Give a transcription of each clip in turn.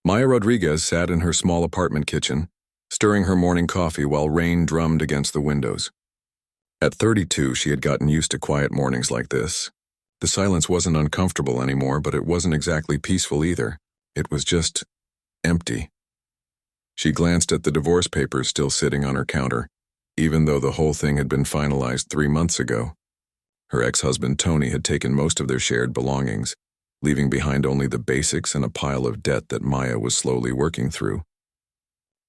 Maya Rodriguez sat in her small apartment kitchen, stirring her morning coffee while rain drummed against the windows. At 32, she had gotten used to quiet mornings like this. The silence wasn't uncomfortable anymore, but it wasn't exactly peaceful either. It was just empty. She glanced at the divorce papers still sitting on her counter, even though the whole thing had been finalized 3 months ago. Her ex-husband Tony had taken most of their shared belongings, leaving behind only the basics and a pile of debt that Maya was slowly working through.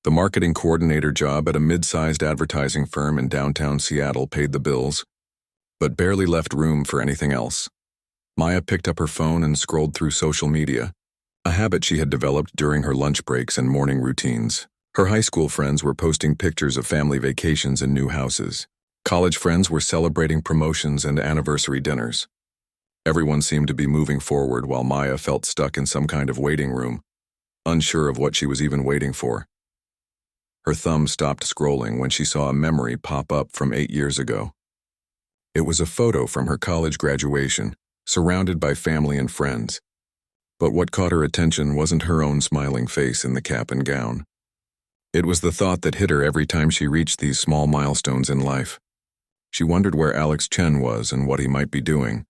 The marketing coordinator job at a mid-sized advertising firm in downtown Seattle paid the bills, but barely left room for anything else. Maya picked up her phone and scrolled through social media, a habit she had developed during her lunch breaks and morning routines. Her high school friends were posting pictures of family vacations and new houses. College friends were celebrating promotions and anniversary dinners. Everyone seemed to be moving forward while Maya felt stuck in some kind of waiting room, unsure of what she was even waiting for. Her thumb stopped scrolling when she saw a memory pop up from 8 years ago. It was a photo from her college graduation, surrounded by family and friends. But what caught her attention wasn't her own smiling face in the cap and gown. It was the thought that hit her every time she reached these small milestones in life. She wondered where Alex Chen was and what he might be doing.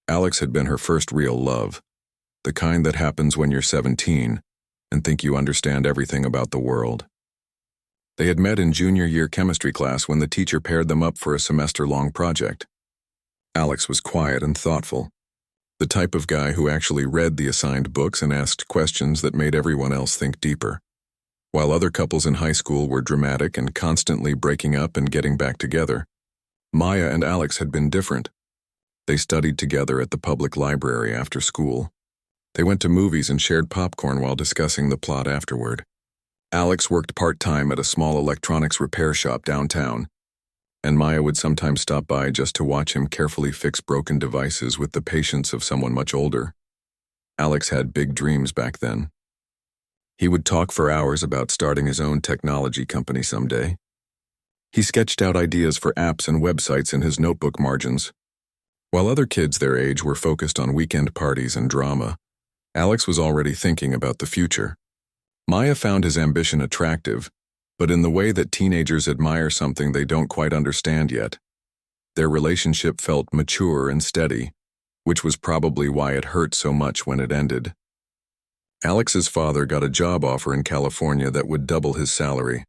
Alex had been her first real love, the kind that happens when you're 17 and think you understand everything about the world. They had met in junior year chemistry class when the teacher paired them up for a semester-long project. Alex was quiet and thoughtful, the type of guy who actually read the assigned books and asked questions that made everyone else think deeper. While other couples in high school were dramatic and constantly breaking up and getting back together, Maya and Alex had been different. They studied together at the public library after school. They went to movies and shared popcorn while discussing the plot afterward. Alex worked part-time at a small electronics repair shop downtown, and Maya would sometimes stop by just to watch him carefully fix broken devices with the patience of someone much older. Alex had big dreams back then. He would talk for hours about starting his own technology company someday. He sketched out ideas for apps and websites in his notebook margins. While other kids their age were focused on weekend parties and drama, Alex was already thinking about the future. Maya found his ambition attractive, but in the way that teenagers admire something they don't quite understand yet. Their relationship felt mature and steady, which was probably why it hurt so much when it ended. Alex's father got a job offer in California that would double his salary.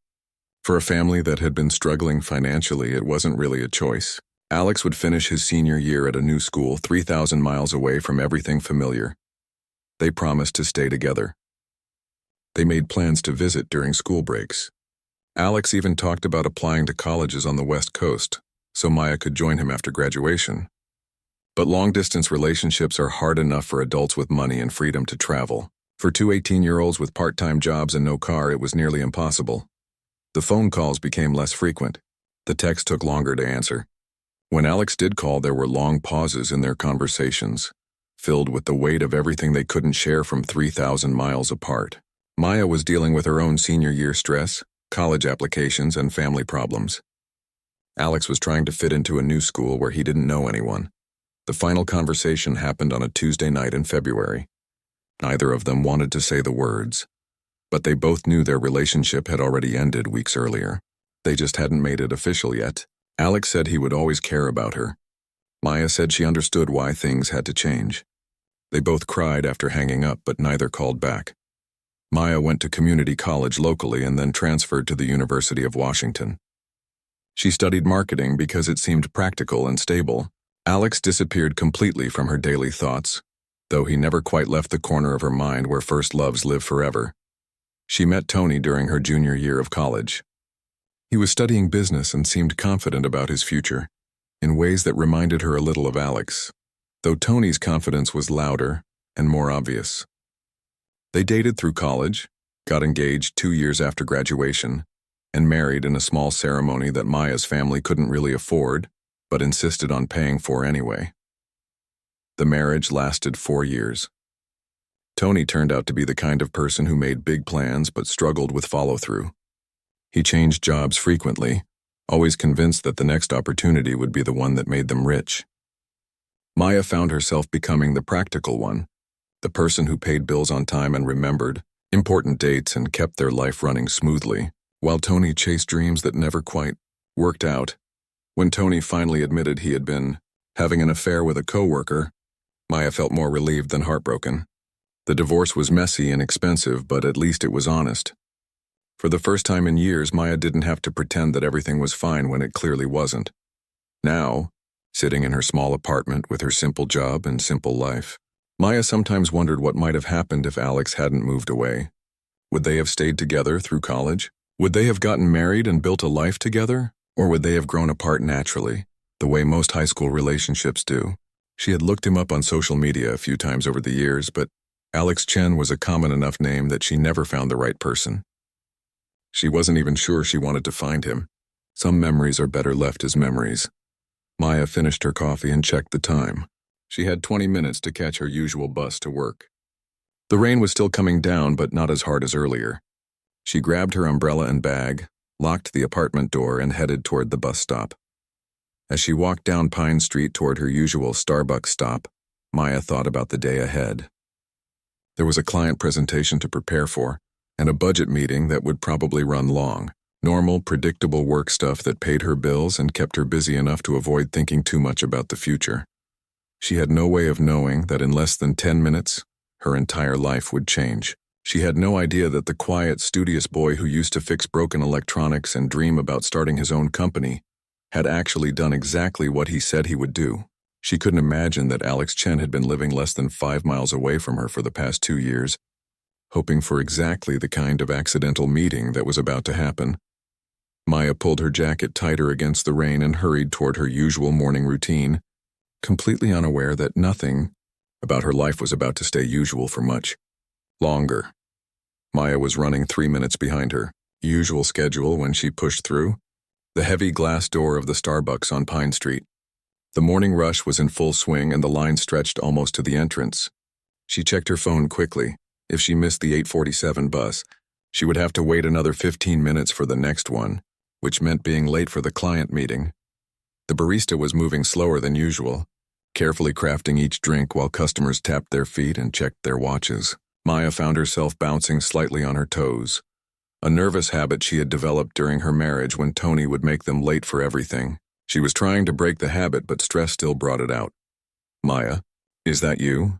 For a family that had been struggling financially, it wasn't really a choice. Alex would finish his senior year at a new school 3,000 miles away from everything familiar. They promised to stay together. They made plans to visit during school breaks. Alex even talked about applying to colleges on the West Coast, so Maya could join him after graduation. But long-distance relationships are hard enough for adults with money and freedom to travel. For two 18-year-olds with part-time jobs and no car, it was nearly impossible. The phone calls became less frequent. The text took longer to answer. When Alex did call, there were long pauses in their conversations, filled with the weight of everything they couldn't share from 3,000 miles apart. Maya was dealing with her own senior year stress, college applications, and family problems. Alex was trying to fit into a new school where he didn't know anyone. The final conversation happened on a Tuesday night in February. Neither of them wanted to say the words, but they both knew their relationship had already ended weeks earlier. They just hadn't made it official yet. Alex said he would always care about her. Maya said she understood why things had to change. They both cried after hanging up, but neither called back. Maya went to community college locally and then transferred to the University of Washington. She studied marketing because it seemed practical and stable. Alex disappeared completely from her daily thoughts, though he never quite left the corner of her mind where first loves live forever. She met Tony during her junior year of college. He was studying business and seemed confident about his future, in ways that reminded her a little of Alex, though Tony's confidence was louder and more obvious. They dated through college, got engaged 2 years after graduation, and married in a small ceremony that Maya's family couldn't really afford, but insisted on paying for anyway. The marriage lasted 4 years. Tony turned out to be the kind of person who made big plans but struggled with follow-through. He changed jobs frequently, always convinced that the next opportunity would be the one that made them rich. Maya found herself becoming the practical one, the person who paid bills on time and remembered, important dates and kept their life running smoothly, while Tony chased dreams that never quite worked out. When Tony finally admitted he had been having an affair with a coworker, Maya felt more relieved than heartbroken. The divorce was messy and expensive, but at least it was honest. For the first time in years, Maya didn't have to pretend that everything was fine when it clearly wasn't. Now, sitting in her small apartment with her simple job and simple life, Maya sometimes wondered what might have happened if Alex hadn't moved away. Would they have stayed together through college? Would they have gotten married and built a life together? Or would they have grown apart naturally, the way most high school relationships do? She had looked him up on social media a few times over the years, but Alex Chen was a common enough name that she never found the right person. She wasn't even sure she wanted to find him. Some memories are better left as memories. Maya finished her coffee and checked the time. She had 20 minutes to catch her usual bus to work. The rain was still coming down, but not as hard as earlier. She grabbed her umbrella and bag, locked the apartment door, and headed toward the bus stop. As she walked down Pine Street toward her usual Starbucks stop, Maya thought about the day ahead. There was a client presentation to prepare for, and a budget meeting that would probably run long. Normal, predictable work stuff that paid her bills and kept her busy enough to avoid thinking too much about the future. She had no way of knowing that in less than 10 minutes, her entire life would change. She had no idea that the quiet, studious boy who used to fix broken electronics and dream about starting his own company had actually done exactly what he said he would do. She couldn't imagine that Alex Chen had been living less than 5 miles away from her for the past 2 years, hoping for exactly the kind of accidental meeting that was about to happen. Maya pulled her jacket tighter against the rain and hurried toward her usual morning routine, completely unaware that nothing about her life was about to stay usual for much longer. Maya was running 3 minutes behind her usual schedule when she pushed through the heavy glass door of the Starbucks on Pine Street. The morning rush was in full swing and the line stretched almost to the entrance. She checked her phone quickly. If she missed the 8:47 bus, she would have to wait another 15 minutes for the next one, which meant being late for the client meeting. The barista was moving slower than usual, carefully crafting each drink while customers tapped their feet and checked their watches. Maya found herself bouncing slightly on her toes, a nervous habit she had developed during her marriage when Tony would make them late for everything. She was trying to break the habit, but stress still brought it out. "Maya, is that you?"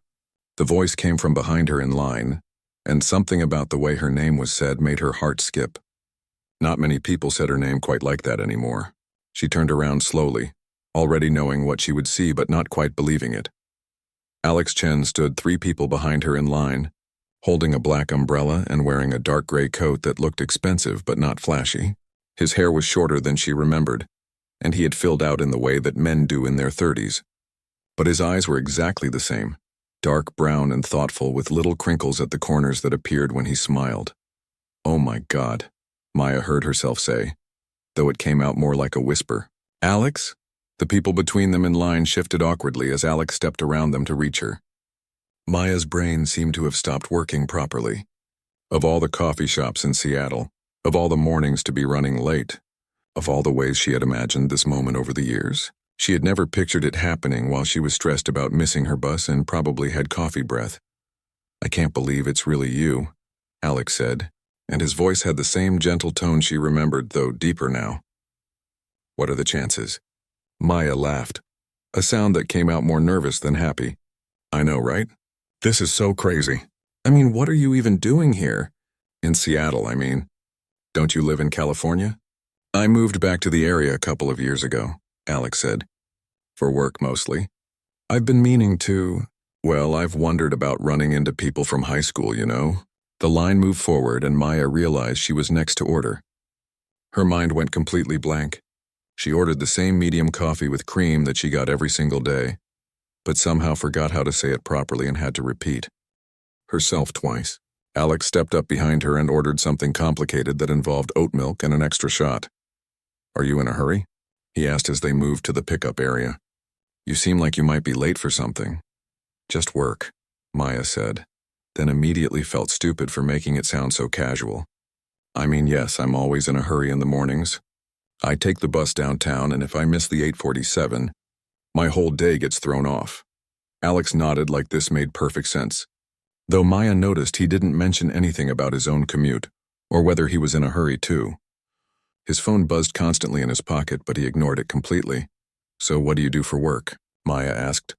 The voice came from behind her in line, and something about the way her name was said made her heart skip. Not many people said her name quite like that anymore. She turned around slowly, already knowing what she would see but not quite believing it. Alex Chen stood 3 people behind her in line, holding a black umbrella and wearing a dark gray coat that looked expensive but not flashy. His hair was shorter than she remembered, and he had filled out in the way that men do in their 30s. But his eyes were exactly the same, dark brown and thoughtful with little crinkles at the corners that appeared when he smiled. "Oh my God," Maya heard herself say, though it came out more like a whisper. "Alex?" The people between them in line shifted awkwardly as Alex stepped around them to reach her. Maya's brain seemed to have stopped working properly. Of all the coffee shops in Seattle, of all the mornings to be running late, of all the ways she had imagined this moment over the years, she had never pictured it happening while she was stressed about missing her bus and probably had coffee breath. "I can't believe it's really you," Alex said, and his voice had the same gentle tone she remembered, though deeper now. "What are the chances?" Maya laughed, a sound that came out more nervous than happy. "I know, right? This is so crazy. I mean, what are you even doing here? In Seattle, I mean. Don't you live in California?" "I moved back to the area a couple of years ago," Alex said. "For work, mostly. I've been meaning to, well, I've wondered about running into people from high school, you know." The line moved forward and Maya realized she was next to order. Her mind went completely blank. She ordered the same medium coffee with cream that she got every single day, but somehow forgot how to say it properly and had to repeat herself twice. Alex stepped up behind her and ordered something complicated that involved oat milk and an extra shot. "Are you in a hurry?" he asked as they moved to the pickup area. "You seem like you might be late for something." "Just work," Maya said, then immediately felt stupid for making it sound so casual. "I mean, yes, I'm always in a hurry in the mornings. I take the bus downtown, and if I miss the 8:47, my whole day gets thrown off." Alex nodded like this made perfect sense. though Maya noticed he didn't mention anything about his own commute, or whether he was in a hurry too. His phone buzzed constantly in his pocket, but he ignored it completely. "So what do you do for work?" Maya asked,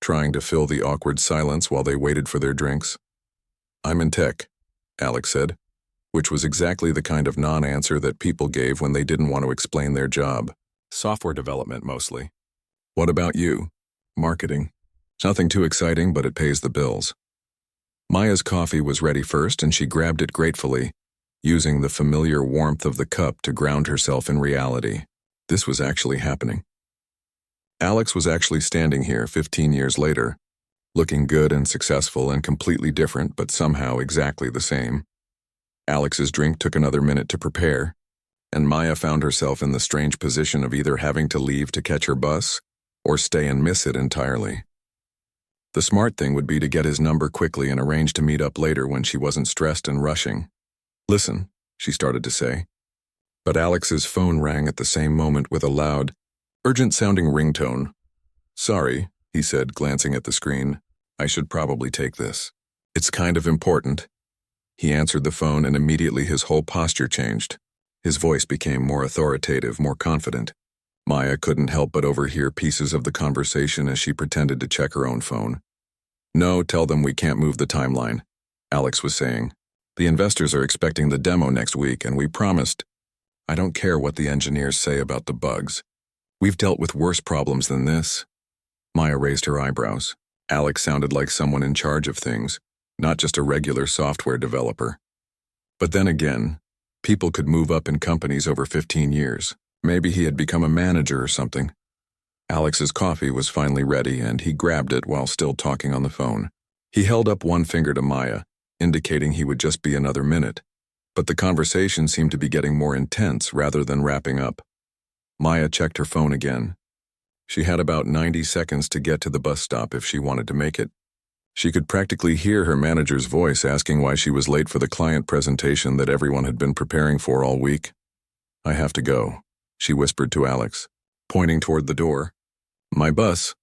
trying to fill the awkward silence while they waited for their drinks. "I'm in tech," Alex said, which was exactly the kind of non-answer that people gave when they didn't want to explain their job. "Software development, mostly." "What about you?" "Marketing. Nothing too exciting, but it pays the bills." Maya's coffee was ready first, and she grabbed it gratefully, using the familiar warmth of the cup to ground herself in reality. This was actually happening. Alex was actually standing here 15 years later, looking good and successful and completely different, but somehow exactly the same. Alex's drink took another minute to prepare, and Maya found herself in the strange position of either having to leave to catch her bus or stay and miss it entirely. The smart thing would be to get his number quickly and arrange to meet up later when she wasn't stressed and rushing. "Listen," she started to say. But Alex's phone rang at the same moment with a loud, urgent-sounding ringtone. "Sorry," he said, glancing at the screen. "I should probably take this. It's kind of important." He answered the phone, and immediately his whole posture changed. His voice became more authoritative, more confident. Maya couldn't help but overhear pieces of the conversation as she pretended to check her own phone. "No, tell them we can't move the timeline," Alex was saying. "The investors are expecting the demo next week, and we promised. I don't care what the engineers say about the bugs. We've dealt with worse problems than this." Maya raised her eyebrows. Alex sounded like someone in charge of things, not just a regular software developer. But then again, people could move up in companies over 15 years. Maybe he had become a manager or something. Alex's coffee was finally ready, and he grabbed it while still talking on the phone. He held up one finger to Maya, indicating he would just be another minute. But the conversation seemed to be getting more intense rather than wrapping up. Maya checked her phone again. She had about 90 seconds to get to the bus stop if she wanted to make it. She could practically hear her manager's voice asking why she was late for the client presentation that everyone had been preparing for all week. "I have to go," she whispered to Alex, pointing toward the door. "My bus."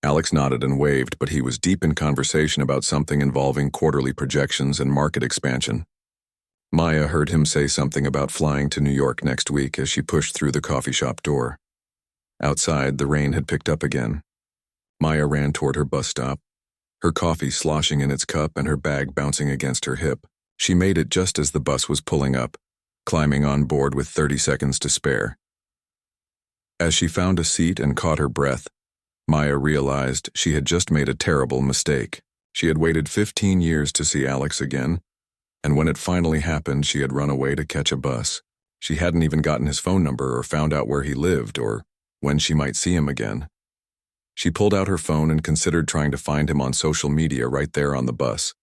Alex nodded and waved, but he was deep in conversation about something involving quarterly projections and market expansion. Maya heard him say something about flying to New York next week as she pushed through the coffee shop door. Outside, the rain had picked up again. Maya ran toward her bus stop, her coffee sloshing in its cup and her bag bouncing against her hip. She made it just as the bus was pulling up, climbing on board with 30 seconds to spare. As she found a seat and caught her breath, Maya realized she had just made a terrible mistake. She had waited 15 years to see Alex again, and when it finally happened, she had run away to catch a bus. She hadn't even gotten his phone number or found out where he lived or when she might see him again. She pulled out her phone and considered trying to find him on social media right there on the bus.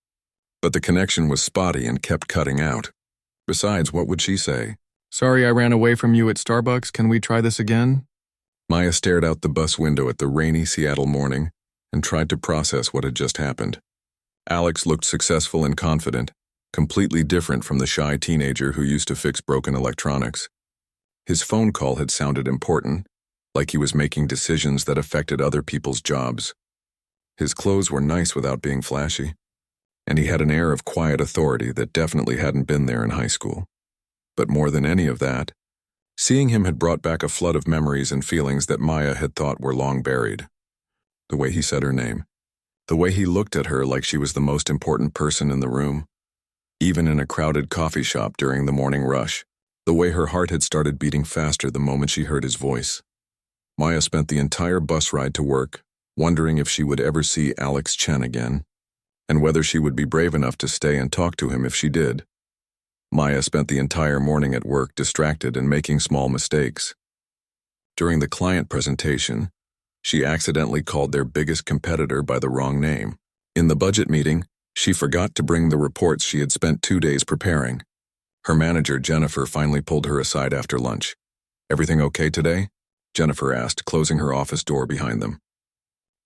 But the connection was spotty and kept cutting out. Besides, what would she say? "Sorry I ran away from you at Starbucks. Can we try this again?" Maya stared out the bus window at the rainy Seattle morning and tried to process what had just happened. Alex looked successful and confident, completely different from the shy teenager who used to fix broken electronics. His phone call had sounded important, like he was making decisions that affected other people's jobs. His clothes were nice without being flashy, and he had an air of quiet authority that definitely hadn't been there in high school. But more than any of that, seeing him had brought back a flood of memories and feelings that Maya had thought were long buried. The way he said her name, the way he looked at her like she was the most important person in the room, even in a crowded coffee shop during the morning rush, the way her heart had started beating faster the moment she heard his voice. Maya spent the entire bus ride to work, wondering if she would ever see Alex Chen again, and whether she would be brave enough to stay and talk to him if she did. Maya spent the entire morning at work distracted and making small mistakes. During the client presentation, she accidentally called their biggest competitor by the wrong name. In the budget meeting, she forgot to bring the reports she had spent 2 days preparing. Her manager, Jennifer, finally pulled her aside after lunch. "Everything okay today?" Jennifer asked, closing her office door behind them.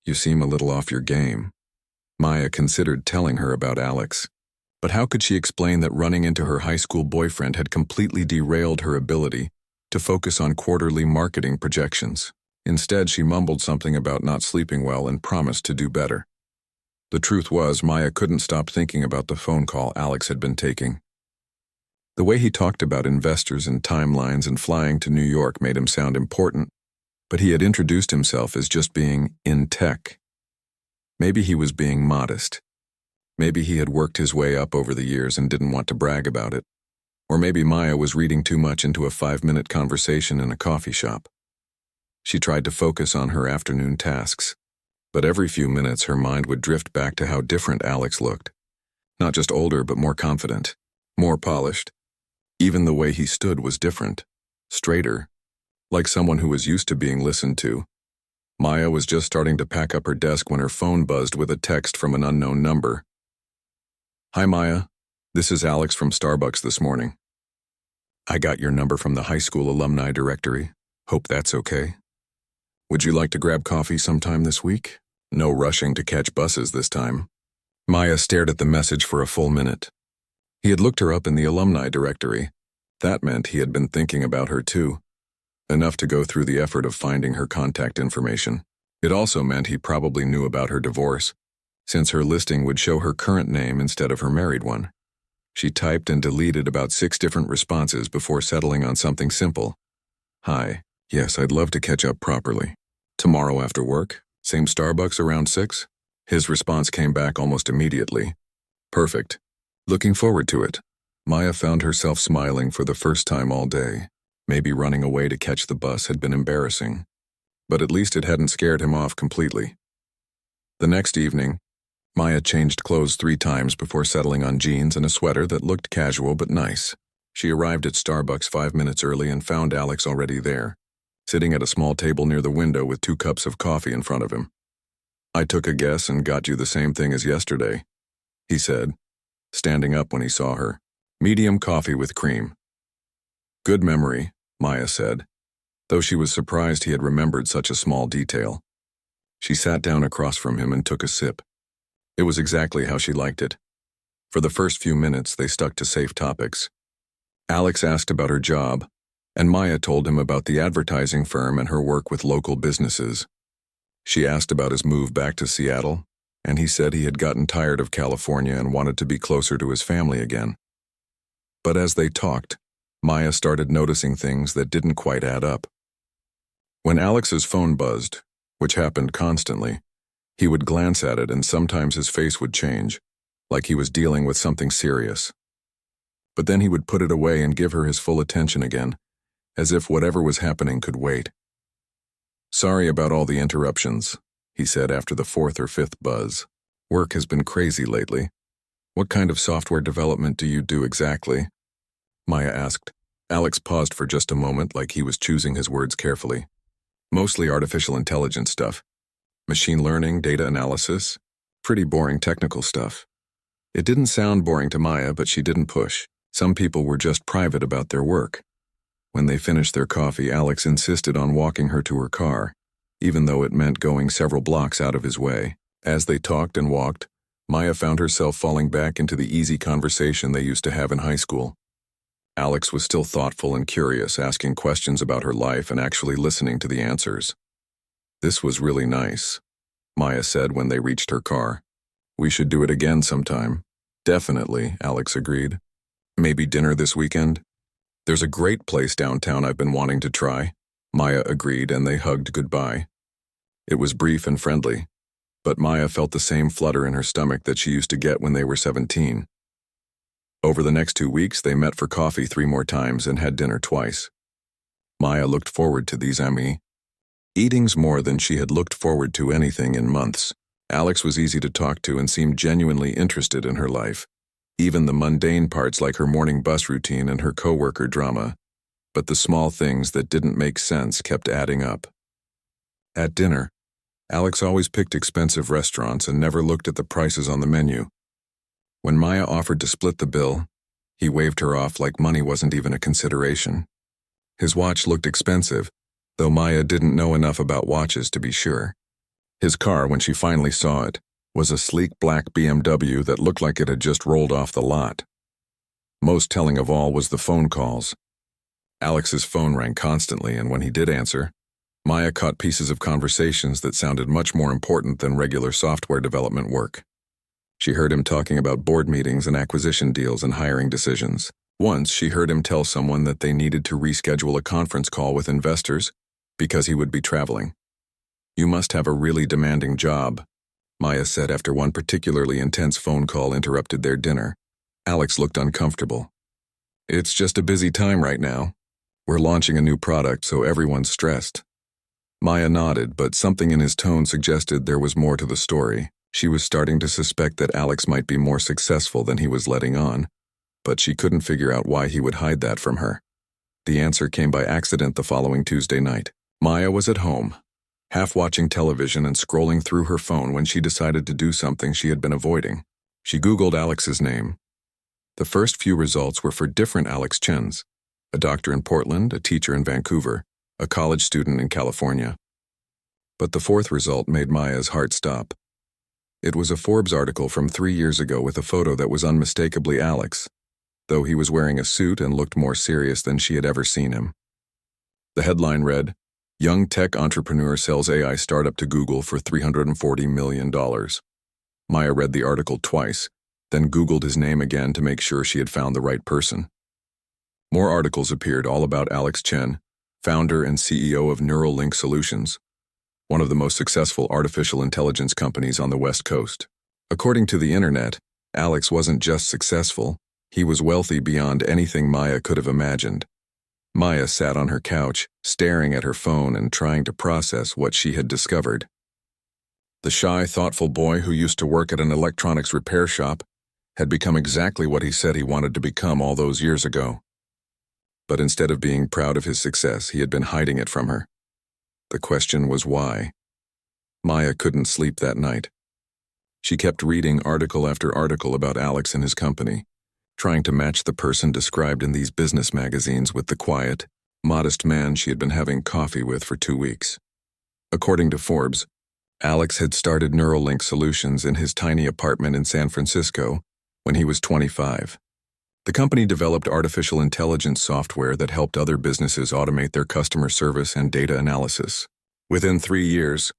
"You seem a little off your game." Maya considered telling her about Alex. But how could she explain that running into her high school boyfriend had completely derailed her ability to focus on quarterly marketing projections? Instead, she mumbled something about not sleeping well and promised to do better. The truth was, Maya couldn't stop thinking about the phone call Alex had been taking. The way he talked about investors and timelines and flying to New York made him sound important, but he had introduced himself as just being in tech. Maybe he was being modest. Maybe he had worked his way up over the years and didn't want to brag about it. Or maybe Maya was reading too much into a 5-minute conversation in a coffee shop. She tried to focus on her afternoon tasks, but every few minutes her mind would drift back to how different Alex looked. Not just older, but more confident, more polished. Even the way he stood was different, straighter, like someone who was used to being listened to. Maya was just starting to pack up her desk when her phone buzzed with a text from an unknown number. "Hi, Maya. This is Alex from Starbucks this morning. I got your number from the high school alumni directory. Hope that's okay. Would you like to grab coffee sometime this week? No rushing to catch buses this time." Maya stared at the message for a full minute. He had looked her up in the alumni directory. That meant he had been thinking about her too. Enough to go through the effort of finding her contact information. It also meant he probably knew about her divorce, since her listing would show her current name instead of her married one. She typed and deleted about 6 different responses before settling on something simple. "Hi, yes, I'd love to catch up properly. Tomorrow after work? Same Starbucks around 6? His response came back almost immediately. "Perfect. Looking forward to it." Maya found herself smiling for the first time all day. Maybe running away to catch the bus had been embarrassing, but at least it hadn't scared him off completely. The next evening, Maya changed clothes 3 times before settling on jeans and a sweater that looked casual but nice. She arrived at Starbucks 5 minutes early and found Alex already there, sitting at a small table near the window with 2 cups of coffee in front of him. "I took a guess and got you the same thing as yesterday," he said, standing up when he saw her. "Medium coffee with cream." "Good memory," Maya said, though she was surprised he had remembered such a small detail. She sat down across from him and took a sip. It was exactly how she liked it. For the first few minutes, they stuck to safe topics. Alex asked about her job, and Maya told him about the advertising firm and her work with local businesses. She asked about his move back to Seattle, and he said he had gotten tired of California and wanted to be closer to his family again. But as they talked, Maya started noticing things that didn't quite add up. When Alex's phone buzzed, which happened constantly, he would glance at it and sometimes his face would change, like he was dealing with something serious. But then he would put it away and give her his full attention again, as if whatever was happening could wait. "Sorry about all the interruptions," he said after the 4th or 5th buzz. "Work has been crazy lately. What kind of software development do you do exactly?" Maya asked. Alex paused for just a moment, like he was choosing his words carefully. "Mostly artificial intelligence stuff. Machine learning, data analysis. Pretty boring technical stuff." It didn't sound boring to Maya, but she didn't push. Some people were just private about their work. When they finished their coffee, Alex insisted on walking her to her car, even though it meant going several blocks out of his way. As they talked and walked, Maya found herself falling back into the easy conversation they used to have in high school. Alex was still thoughtful and curious, asking questions about her life and actually listening to the answers. "This was really nice," Maya said when they reached her car. "We should do it again sometime." "Definitely," Alex agreed. "Maybe dinner this weekend?" "There's a great place downtown I've been wanting to try," Maya agreed, and they hugged goodbye. It was brief and friendly, but Maya felt the same flutter in her stomach that she used to get when they were 17. Over the next 2 weeks, they met for coffee 3 more times and had dinner twice. Maya looked forward to these eatings more than she had looked forward to anything in months. Alex was easy to talk to and seemed genuinely interested in her life, even the mundane parts like her morning bus routine and her coworker drama. But the small things that didn't make sense kept adding up. At dinner, Alex always picked expensive restaurants and never looked at the prices on the menu. When Maya offered to split the bill, he waved her off like money wasn't even a consideration. His watch looked expensive, though Maya didn't know enough about watches to be sure. His car, when she finally saw it, was a sleek black BMW that looked like it had just rolled off the lot. Most telling of all was the phone calls. Alex's phone rang constantly, and when he did answer, Maya caught pieces of conversations that sounded much more important than regular software development work. She heard him talking about board meetings and acquisition deals and hiring decisions. Once, she heard him tell someone that they needed to reschedule a conference call with investors because he would be traveling. "You must have a really demanding job," Maya said after one particularly intense phone call interrupted their dinner. Alex looked uncomfortable. "It's just a busy time right now. We're launching a new product, so everyone's stressed." Maya nodded, but something in his tone suggested there was more to the story. She was starting to suspect that Alex might be more successful than he was letting on, but she couldn't figure out why he would hide that from her. The answer came by accident the following Tuesday night. Maya was at home, half watching television and scrolling through her phone when she decided to do something she had been avoiding. She Googled Alex's name. The first few results were for different Alex Chens, a doctor in Portland, a teacher in Vancouver, a college student in California. But the fourth result made Maya's heart stop. It was a Forbes article from 3 years ago with a photo that was unmistakably Alex, though he was wearing a suit and looked more serious than she had ever seen him. The headline read, "Young tech entrepreneur sells AI startup to Google for $340 million. Maya read the article twice, then Googled his name again to make sure she had found the right person. More articles appeared all about Alex Chen, founder and CEO of Neuralink Solutions, one of the most successful artificial intelligence companies on the West Coast. According to the internet, Alex wasn't just successful, he was wealthy beyond anything Maya could have imagined. Maya sat on her couch, staring at her phone and trying to process what she had discovered. The shy, thoughtful boy who used to work at an electronics repair shop had become exactly what he said he wanted to become all those years ago. But instead of being proud of his success, he had been hiding it from her. The question was why. Maya couldn't sleep that night. She kept reading article after article about Alex and his company, trying to match the person described in these business magazines with the quiet, modest man she had been having coffee with for 2 weeks. According to Forbes, Alex had started Neuralink Solutions in his tiny apartment in San Francisco when he was 25. The company developed artificial intelligence software that helped other businesses automate their customer service and data analysis. Within 3 years,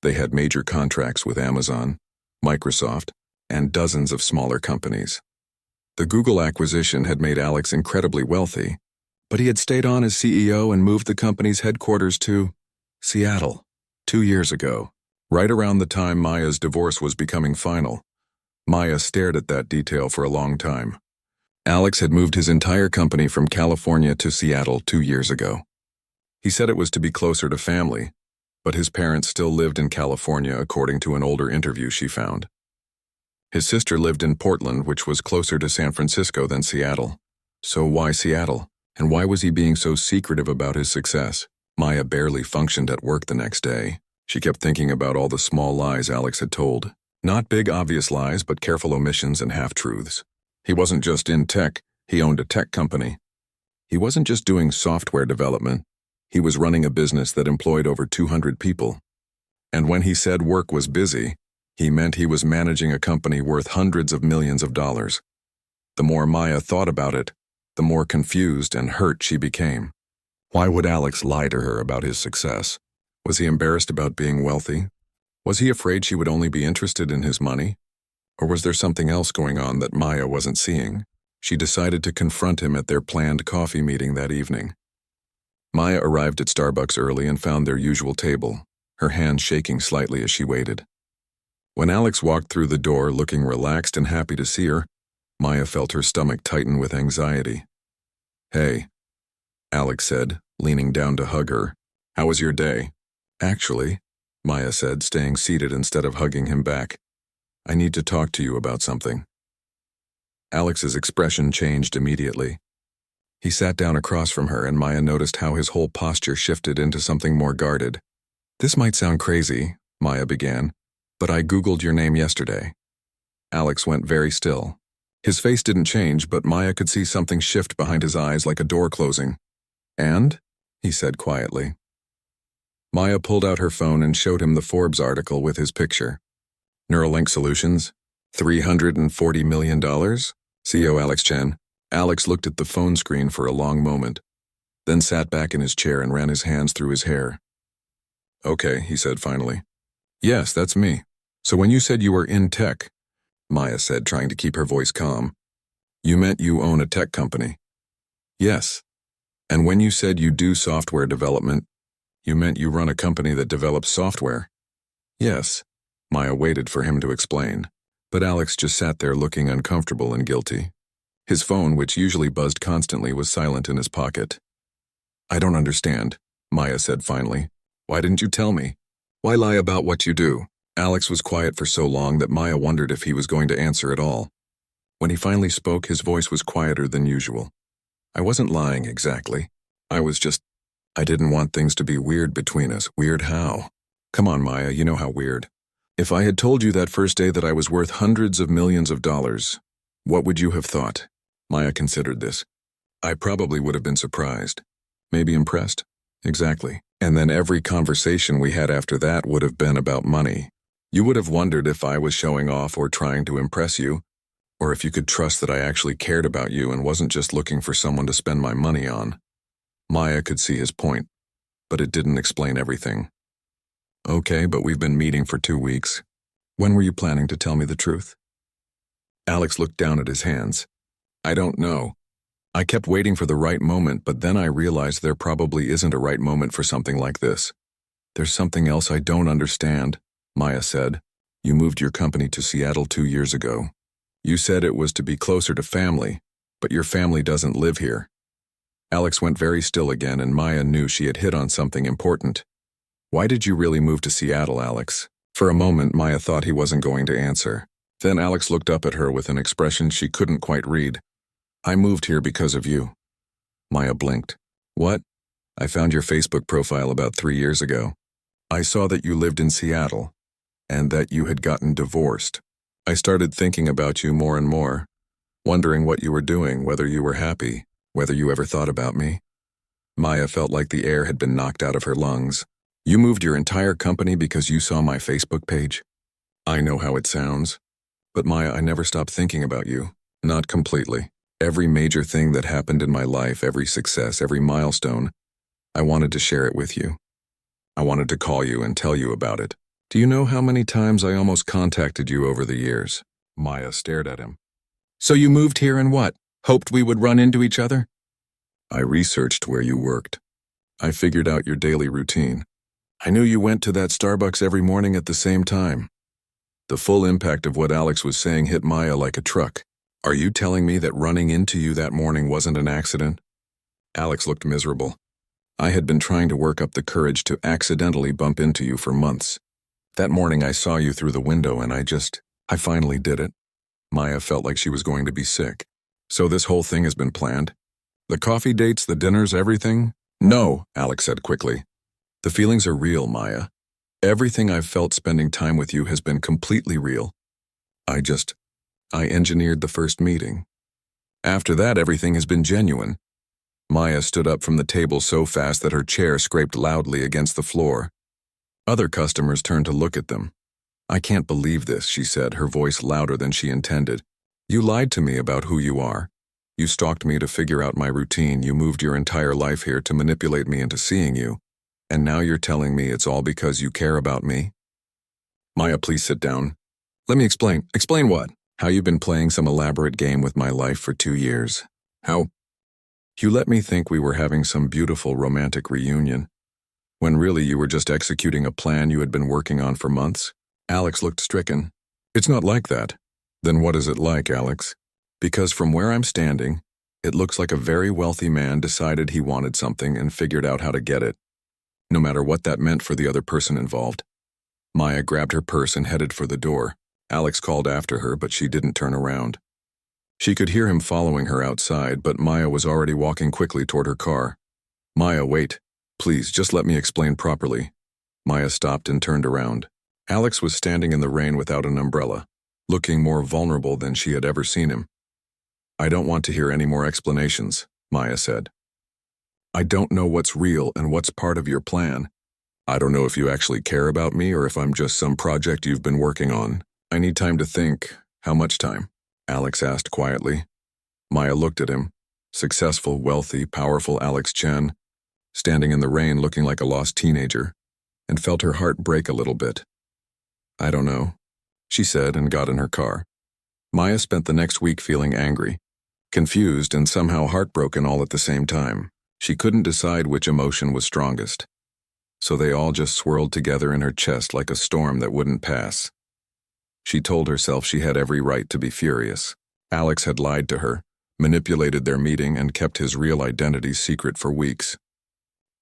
they had major contracts with Amazon, Microsoft, and dozens of smaller companies. The Google acquisition had made Alex incredibly wealthy, but he had stayed on as CEO and moved the company's headquarters to Seattle 2 years ago, right around the time Maya's divorce was becoming final. Maya stared at that detail for a long time. Alex had moved his entire company from California to Seattle 2 years ago. He said it was to be closer to family, but his parents still lived in California according to an older interview she found. His sister lived in Portland, which was closer to San Francisco than Seattle. So why Seattle? And why was he being so secretive about his success? Maya barely functioned at work the next day. She kept thinking about all the small lies Alex had told. Not big obvious lies, but careful omissions and half-truths. He wasn't just in tech, he owned a tech company. He wasn't just doing software development, he was running a business that employed over 200 people. And when he said work was busy, he meant he was managing a company worth hundreds of millions of dollars. The more Maya thought about it, the more confused and hurt she became. Why would Alex lie to her about his success? Was he embarrassed about being wealthy? Was he afraid she would only be interested in his money? Or was there something else going on that Maya wasn't seeing? She decided to confront him at their planned coffee meeting that evening. Maya arrived at Starbucks early and found their usual table, her hand shaking slightly as she waited. When Alex walked through the door looking relaxed and happy to see her, Maya felt her stomach tighten with anxiety. "Hey," Alex said, leaning down to hug her. "How was your day?" "Actually," Maya said, staying seated instead of hugging him back, "I need to talk to you about something." Alex's expression changed immediately. He sat down across from her and Maya noticed how his whole posture shifted into something more guarded. "This might sound crazy," Maya began, "but I Googled your name yesterday." Alex went very still. His face didn't change, but Maya could see something shift behind his eyes like a door closing. "And?" he said quietly. Maya pulled out her phone and showed him the Forbes article with his picture. Neuralink Solutions, $340 million? CEO Alex Chen. Alex looked at the phone screen for a long moment, then sat back in his chair and ran his hands through his hair. "Okay," he said finally. "Yes, that's me. So when you said you were in tech, Maya said, trying to keep her voice calm. You meant you own a tech company? Yes. And when you said you do software development, you meant you run a company that develops software? Yes. Maya waited for him to explain, but Alex just sat there looking uncomfortable and guilty. His phone, which usually buzzed constantly, was silent in his pocket. I don't understand, Maya said finally. Why didn't you tell me? Why lie about what you do? Alex was quiet for so long that Maya wondered if he was going to answer at all. When he finally spoke, his voice was quieter than usual. I wasn't lying exactly. I didn't want things to be weird between us. Weird how? Come on, Maya, you know how weird. If I had told you that first day that I was worth hundreds of millions of dollars, what would you have thought? Maya considered this. I probably would have been surprised. Maybe impressed. Exactly. And then every conversation we had after that would have been about money. You would have wondered if I was showing off or trying to impress you, or if you could trust that I actually cared about you and wasn't just looking for someone to spend my money on. Maya could see his point, but it didn't explain everything. Okay, but we've been meeting for 2 weeks. When were you planning to tell me the truth? Alex looked down at his hands. I don't know. I kept waiting for the right moment, but then I realized there probably isn't a right moment for something like this. There's something else I don't understand, Maya said. You moved your company to Seattle 2 years ago. You said it was to be closer to family, but your family doesn't live here. Alex went very still again, and Maya knew she had hit on something important. Why did you really move to Seattle, Alex? For a moment, Maya thought he wasn't going to answer. Then Alex looked up at her with an expression she couldn't quite read. I moved here because of you. Maya blinked. What? I found your Facebook profile about 3 years ago. I saw that you lived in Seattle, and that you had gotten divorced. I started thinking about you more and more, wondering what you were doing, whether you were happy, whether you ever thought about me. Maya felt like the air had been knocked out of her lungs. You moved your entire company because you saw my Facebook page? I know how it sounds. But Maya, I never stopped thinking about you. Not completely. Every major thing that happened in my life, every success, every milestone, I wanted to share it with you. I wanted to call you and tell you about it. Do you know how many times I almost contacted you over the years? Maya stared at him. So you moved here and what? Hoped we would run into each other? I researched where you worked. I figured out your daily routine. I knew you went to that Starbucks every morning at the same time. The full impact of what Alex was saying hit Maya like a truck. Are you telling me that running into you that morning wasn't an accident? Alex looked miserable. I had been trying to work up the courage to accidentally bump into you for months. That morning I saw you through the window and I finally did it. Maya felt like she was going to be sick. So this whole thing has been planned? The coffee dates, the dinners, everything? No, Alex said quickly. The feelings are real, Maya. Everything I've felt spending time with you has been completely real. I engineered the first meeting. After that, everything has been genuine. Maya stood up from the table so fast that her chair scraped loudly against the floor. Other customers turned to look at them. I can't believe this, she said, her voice louder than she intended. You lied to me about who you are. You stalked me to figure out my routine. You moved your entire life here to manipulate me into seeing you. And now you're telling me it's all because you care about me? Maya, please sit down. Let me explain. Explain what? How you've been playing some elaborate game with my life for 2 years. How? You let me think we were having some beautiful romantic reunion, when really you were just executing a plan you had been working on for months. Alex looked stricken. It's not like that. Then what is it like, Alex? Because from where I'm standing, it looks like a very wealthy man decided he wanted something and figured out how to get it, no matter what that meant for the other person involved. Maya grabbed her purse and headed for the door. Alex called after her, but she didn't turn around. She could hear him following her outside, but Maya was already walking quickly toward her car. Maya, wait. Please, just let me explain properly. Maya stopped and turned around. Alex was standing in the rain without an umbrella, looking more vulnerable than she had ever seen him. I don't want to hear any more explanations, Maya said. I don't know what's real and what's part of your plan. I don't know if you actually care about me or if I'm just some project you've been working on. I need time to think. How much time? Alex asked quietly. Maya looked at him. Successful, wealthy, powerful Alex Chen, standing in the rain looking like a lost teenager, and felt her heart break a little bit. I don't know, she said and got in her car. Maya spent the next week feeling angry, confused, and somehow heartbroken all at the same time. She couldn't decide which emotion was strongest. So they all just swirled together in her chest like a storm that wouldn't pass. She told herself she had every right to be furious. Alex had lied to her, manipulated their meeting, and kept his real identity secret for weeks.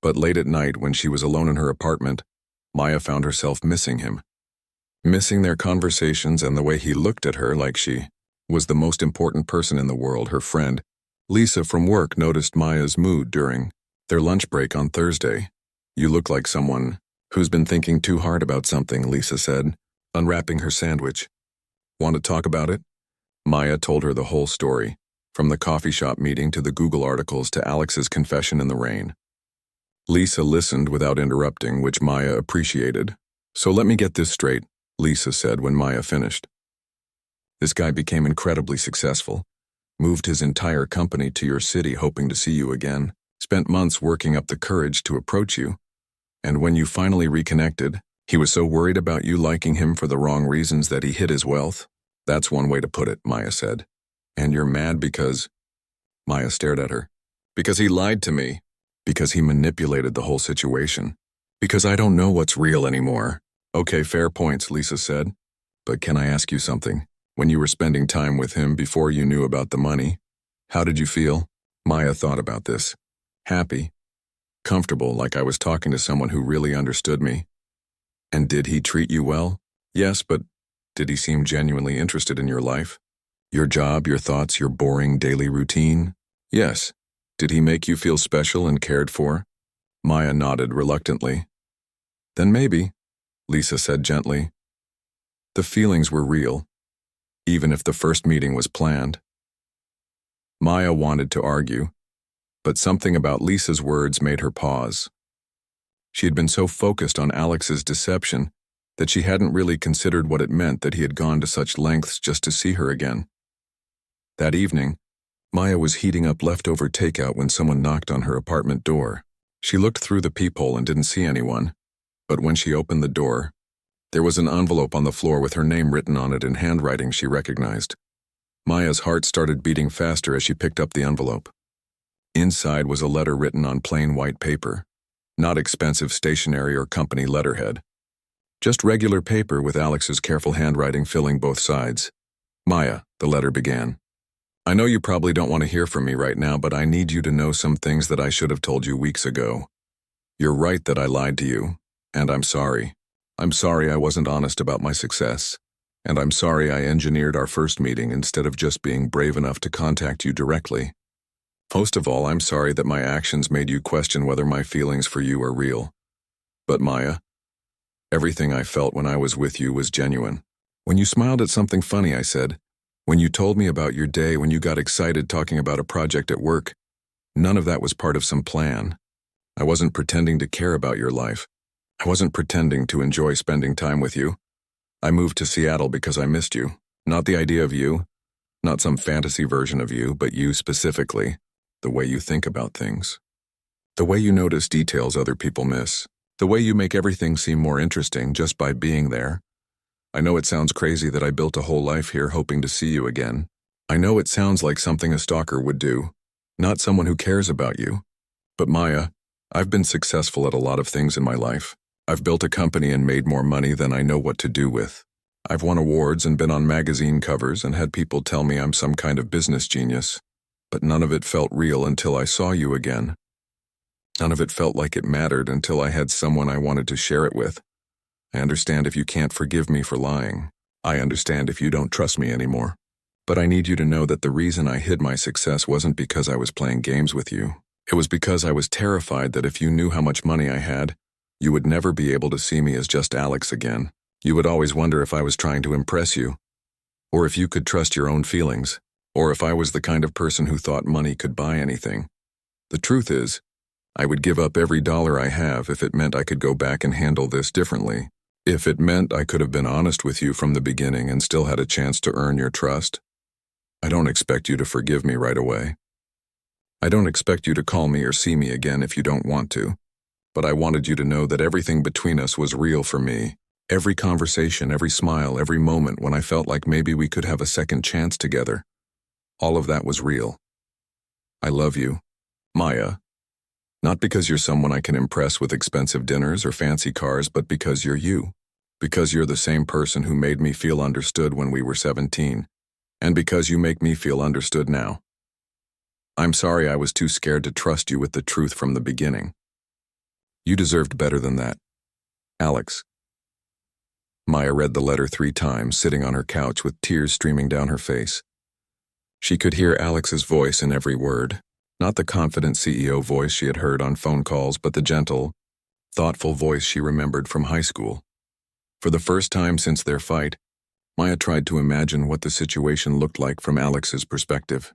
But late at night, when she was alone in her apartment, Maya found herself missing him. Missing their conversations and the way he looked at her like she was the most important person in the world. Her friend, Lisa from work, noticed Maya's mood during their lunch break on Thursday. "You look like someone who's been thinking too hard about something," Lisa said, unwrapping her sandwich. "Want to talk about it?" Maya told her the whole story, from the coffee shop meeting to the Google articles to Alex's confession in the rain. Lisa listened without interrupting, which Maya appreciated. "So let me get this straight," Lisa said when Maya finished. "This guy became incredibly successful, moved his entire company to your city hoping to see you again, spent months working up the courage to approach you, and when you finally reconnected, he was so worried about you liking him for the wrong reasons that he hid his wealth." "That's one way to put it," Maya said. "And you're mad because—" Maya stared at her. "Because he lied to me. Because he manipulated the whole situation. Because I don't know what's real anymore." "Okay, fair points," Lisa said. "But can I ask you something? When you were spending time with him before you knew about the money, how did you feel?" Maya thought about this. "Happy. Comfortable, like I was talking to someone who really understood me." "And did he treat you well?" "Yes, but did he seem genuinely interested in your life? Your job, your thoughts, your boring daily routine?" "Yes." "Did he make you feel special and cared for?" Maya nodded reluctantly. "Then maybe," Lisa said gently. "The feelings were real, even if the first meeting was planned." Maya wanted to argue, but something about Lisa's words made her pause. She had been so focused on Alex's deception that she hadn't really considered what it meant that he had gone to such lengths just to see her again. That evening, Maya was heating up leftover takeout when someone knocked on her apartment door. She looked through the peephole and didn't see anyone, but when she opened the door, there was an envelope on the floor with her name written on it in handwriting she recognized. Maya's heart started beating faster as she picked up the envelope. Inside was a letter written on plain white paper, not expensive stationery or company letterhead. Just regular paper with Alex's careful handwriting filling both sides. "Maya," the letter began. "I know you probably don't want to hear from me right now, but I need you to know some things that I should have told you weeks ago. You're right that I lied to you, and I'm sorry. I'm sorry I wasn't honest about my success, and I'm sorry I engineered our first meeting instead of just being brave enough to contact you directly. Most of all, I'm sorry that my actions made you question whether my feelings for you are real. But Maya, everything I felt when I was with you was genuine. When you smiled at something funny I said, when you told me about your day, when you got excited talking about a project at work, none of that was part of some plan. I wasn't pretending to care about your life. I wasn't pretending to enjoy spending time with you. I moved to Seattle because I missed you. Not the idea of you, not some fantasy version of you, but you specifically. The way you think about things. The way you notice details other people miss. The way you make everything seem more interesting just by being there. I know it sounds crazy that I built a whole life here hoping to see you again. I know it sounds like something a stalker would do, not someone who cares about you. But Maya, I've been successful at a lot of things in my life. I've built a company and made more money than I know what to do with. I've won awards and been on magazine covers and had people tell me I'm some kind of business genius. But none of it felt real until I saw you again. None of it felt like it mattered until I had someone I wanted to share it with. I understand if you can't forgive me for lying. I understand if you don't trust me anymore. But I need you to know that the reason I hid my success wasn't because I was playing games with you. It was because I was terrified that if you knew how much money I had, you would never be able to see me as just Alex again. You would always wonder if I was trying to impress you, or if you could trust your own feelings, or if I was the kind of person who thought money could buy anything. The truth is, I would give up every dollar I have if it meant I could go back and handle this differently. If it meant I could have been honest with you from the beginning and still had a chance to earn your trust. I don't expect you to forgive me right away. I don't expect you to call me or see me again if you don't want to. But I wanted you to know that everything between us was real for me. Every conversation, every smile, every moment when I felt like maybe we could have a second chance together. All of that was real. I love you, Maya. Not because you're someone I can impress with expensive dinners or fancy cars, but because you're you. Because you're the same person who made me feel understood when we were 17. And because you make me feel understood now. I'm sorry I was too scared to trust you with the truth from the beginning. You deserved better than that. Alex. Maya read the letter 3 times, sitting on her couch with tears streaming down her face. She could hear Alex's voice in every word, not the confident CEO voice she had heard on phone calls, but the gentle, thoughtful voice she remembered from high school. For the first time since their fight, Maya tried to imagine what the situation looked like from Alex's perspective.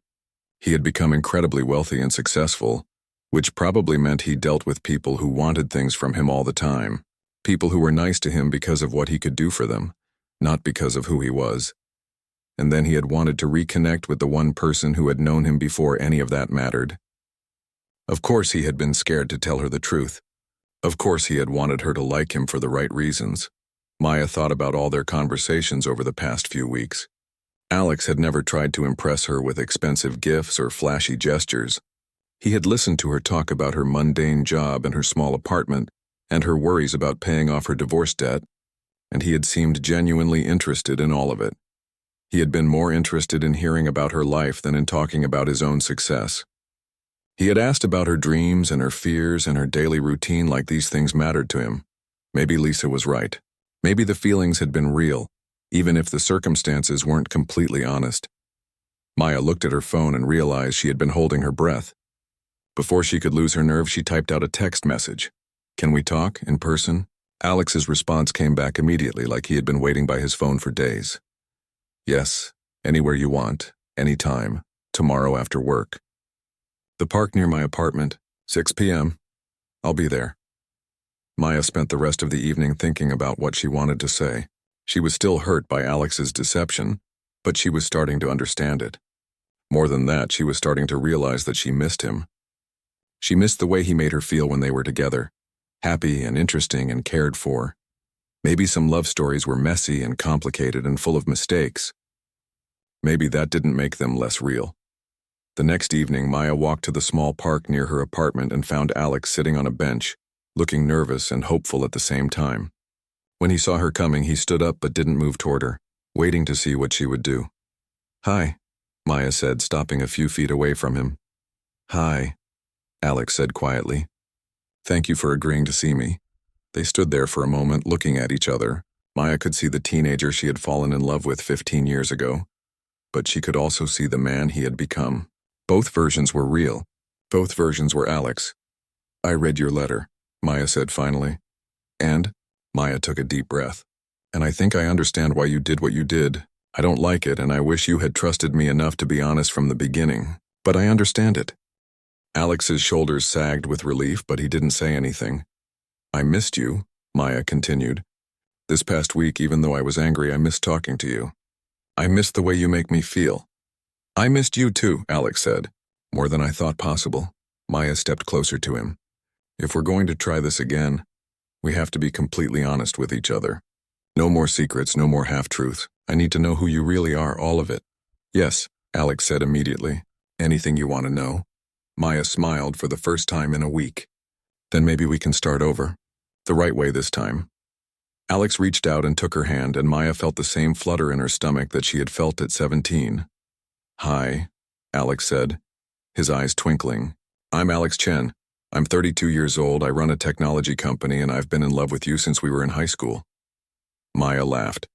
He had become incredibly wealthy and successful, which probably meant he dealt with people who wanted things from him all the time. People who were nice to him because of what he could do for them, not because of who he was. And then he had wanted to reconnect with the one person who had known him before any of that mattered. Of course he had been scared to tell her the truth. Of course he had wanted her to like him for the right reasons. Maya thought about all their conversations over the past few weeks. Alex had never tried to impress her with expensive gifts or flashy gestures. He had listened to her talk about her mundane job and her small apartment, and her worries about paying off her divorce debt, and he had seemed genuinely interested in all of it. He had been more interested in hearing about her life than in talking about his own success. He had asked about her dreams and her fears and her daily routine like these things mattered to him. Maybe Lisa was right. Maybe the feelings had been real, even if the circumstances weren't completely honest. Maya looked at her phone and realized she had been holding her breath. Before she could lose her nerve, she typed out a text message. Can we talk, in person? Alex's response came back immediately, like he had been waiting by his phone for days. Yes, anywhere you want, anytime, tomorrow after work. The park near my apartment, 6 p.m. I'll be there. Maya spent the rest of the evening thinking about what she wanted to say. She was still hurt by Alex's deception, but she was starting to understand it. More than that, she was starting to realize that she missed him. She missed the way he made her feel when they were together. Happy and interesting and cared for. Maybe some love stories were messy and complicated and full of mistakes. Maybe that didn't make them less real. The next evening, Maya walked to the small park near her apartment and found Alex sitting on a bench, looking nervous and hopeful at the same time. When he saw her coming, he stood up but didn't move toward her, waiting to see what she would do. Hi, Maya said, stopping a few feet away from him. Hi, Alex said quietly. Thank you for agreeing to see me. They stood there for a moment, looking at each other. Maya could see the teenager she had fallen in love with 15 years ago, but she could also see the man he had become. Both versions were real. Both versions were Alex. I read your letter, Maya said finally. And? Maya took a deep breath. And I think I understand why you did what you did. I don't like it, and I wish you had trusted me enough to be honest from the beginning. But I understand it. Alex's shoulders sagged with relief, but he didn't say anything. I missed you, Maya continued. This past week, even though I was angry, I missed talking to you. I missed the way you make me feel. I missed you too, Alex said. More than I thought possible. Maya stepped closer to him. If we're going to try this again, we have to be completely honest with each other. No more secrets, no more half-truths. I need to know who you really are, all of it. Yes, Alex said immediately. Anything you want to know? Maya smiled for the first time in a week. Then maybe we can start over. The right way this time. Alex reached out and took her hand, and Maya felt the same flutter in her stomach that she had felt at 17. Hi, Alex said, his eyes twinkling. I'm Alex Chen. I'm 32 years old, I run a technology company, and I've been in love with you since we were in high school. Maya laughed.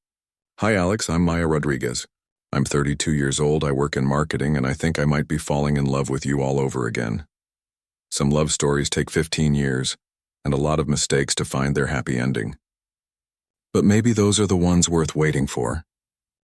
Hi Alex, I'm Maya Rodriguez. I'm 32 years old, I work in marketing, and I think I might be falling in love with you all over again. Some love stories take 15 years, and a lot of mistakes to find their happy ending. But maybe those are the ones worth waiting for.